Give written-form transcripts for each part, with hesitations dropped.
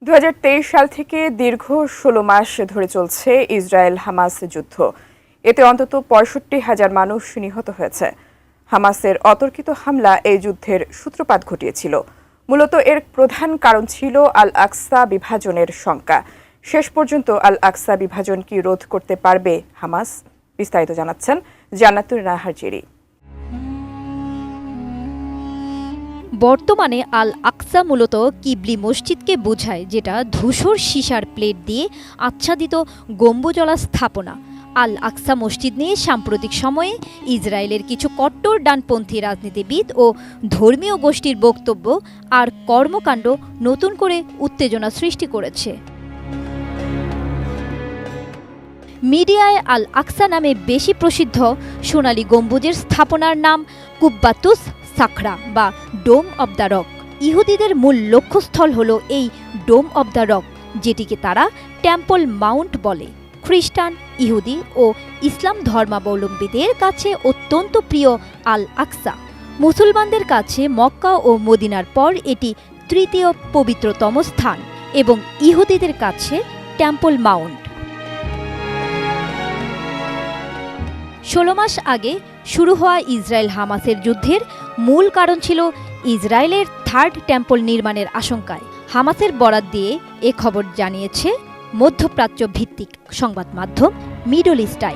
2023 সাল থেকে দীর্ঘ 16 মাস ধরে চলছে ইসরায়েল-হামাস যুদ্ধ। এতে অন্তত 65,000 মানুষ নিহত হয়েছে। হামাসের অতর্কিত হামলা এই যুদ্ধের সূত্রপাত ঘটিয়েছিল। মূলত এর প্রধান কারণ ছিল আল আকসা বিভাজনের শঙ্কা। শেষ পর্যন্ত আল আকসা বিভাজন কি রোধ করতে পারবে হামাস? বিস্তারিত জানাচ্ছেন জান্নাতুন নাহার জেরি। বর্তমানে আল আকসা মূলত কিবলি মসজিদকে বোঝায়, যেটা ধূসর সীসার প্লেট দিয়ে আচ্ছাদিত গম্বুজলা স্থাপনা। আল আকসা মসজিদ নিয়ে সাম্প্রতিক সময়ে ইসরায়েলের কিছু কট্টর ডানপন্থী রাজনীতিবিদ ও ধর্মীয় গোষ্ঠীর বক্তব্য আর কর্মকাণ্ড নতুন করে উত্তেজনা সৃষ্টি করেছে। মিডিয়ায় আল আকসা নামে বেশি প্রসিদ্ধ সোনালী গম্বুজের স্থাপনার নাম কুব্বাতুস সাখরা বা ডোম অব দ্য রক। ইহুদিদের মূল লক্ষ্যস্থল হল এই ডোম অব দ্য রক, যেটিকে তারা টেম্পল মাউন্ট বলে। খ্রিস্টান, ইহুদি ও ইসলাম ধর্মাবলম্বীদের কাছে অত্যন্ত প্রিয় আল আকসা। মুসলমানদের কাছে মক্কা ও মদিনার পর এটি তৃতীয় পবিত্রতম স্থান এবং ইহুদিদের কাছে টেম্পল মাউন্ট। 16 মাস আগে শুরু হওয়া ইসরায়েল হামাসের যুদ্ধের মূল কারণ ছিল ইসরায়েলের থার্ড টেম্পল নির্মাণের আশঙ্কায়। হামাসের বরাত দিয়ে এ খবর জানিয়েছে মধ্যপ্রাচ্য ভিত্তিক সংবাদ মাধ্যম মিডল ইস্ট আই।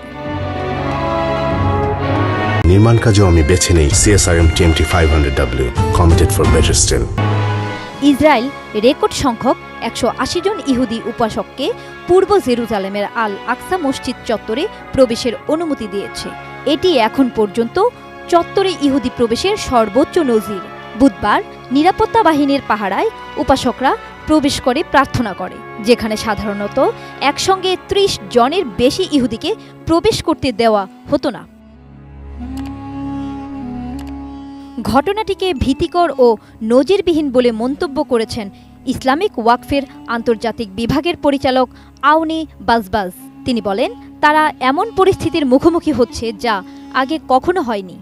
নির্মাণ কাজেও আমি বেছে নেই CSRM TMT 500W, committed for better still। Israel record সংখ্যক 180 জন ইহুদি উপাসককে পূর্ব জেরুজালেমের আল আকসা মসজিদ চত্বরে প্রবেশের অনুমতি দিয়েছে। এটি এখন পর্যন্ত চত্বরে ইহুদি প্রবেশের সর্বোচ্চ নজির। বুধবার নিরাপত্তা বাহিনীর পাহারায় উপাসকরা প্রবেশ করে প্রার্থনা করে, যেখানে সাধারণত একসঙ্গে 30 জনের বেশি ইহুদিকে প্রবেশ করতে দেওয়া হতো না। ঘটনাটিকে ভীতিকর ও নজিরবিহীন বলে মন্তব্য করেছেন ইসলামিক ওয়াকফের আন্তর্জাতিক বিভাগের পরিচালক আউনি বাজবাজ। তিনি বলেন, তারা এমন পরিস্থিতির মুখোমুখি হচ্ছে যা আগে কখনো হয়নি।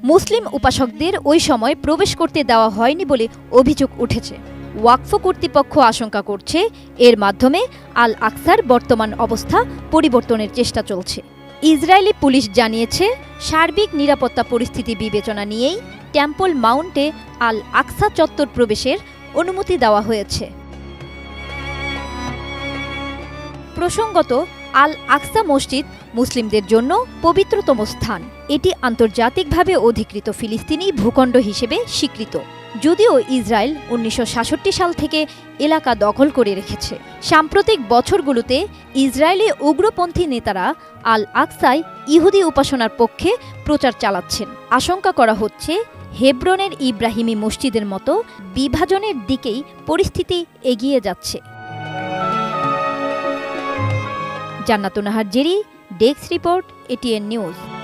মুসলিম উপাসকদের ওই সময় প্রবেশ করতে দেওয়া হয়নি বলে অভিযোগ উঠেছে। ওয়াকফ কর্তৃপক্ষ আশঙ্কা করছে এর মাধ্যমে আল আকসার বর্তমান অবস্থা পরিবর্তনের চেষ্টা চলছে। ইসরায়েলি পুলিশ জানিয়েছে, সার্বিক নিরাপত্তা পরিস্থিতি বিবেচনা নিয়েই টেম্পল মাউন্টে আল আকসা চত্বর প্রবেশের অনুমতি দেওয়া হয়েছে। প্রসঙ্গত, আল আকসা মসজিদ মুসলিমদের জন্য পবিত্রতম স্থান। এটি আন্তর্জাতিকভাবে অধিকৃত ফিলিস্তিনি ভূখণ্ড হিসেবে স্বীকৃত, যদিও ইসরায়েল 1966 সাল থেকে এলাকা দখল করে রেখেছে। সাম্প্রতিক বছরগুলোতে ইসরায়েলি উগ্রপন্থী নেতারা আল আকসায় ইহুদি উপাসনার পক্ষে প্রচার চালাচ্ছেন। আশঙ্কা করা হচ্ছে হেব্রনের ইব্রাহিমি মসজিদের মতো বিভাজনের দিকেই পরিস্থিতি এগিয়ে যাচ্ছে। জান্নাতুন Nahar Jerry, desk report, ATN news.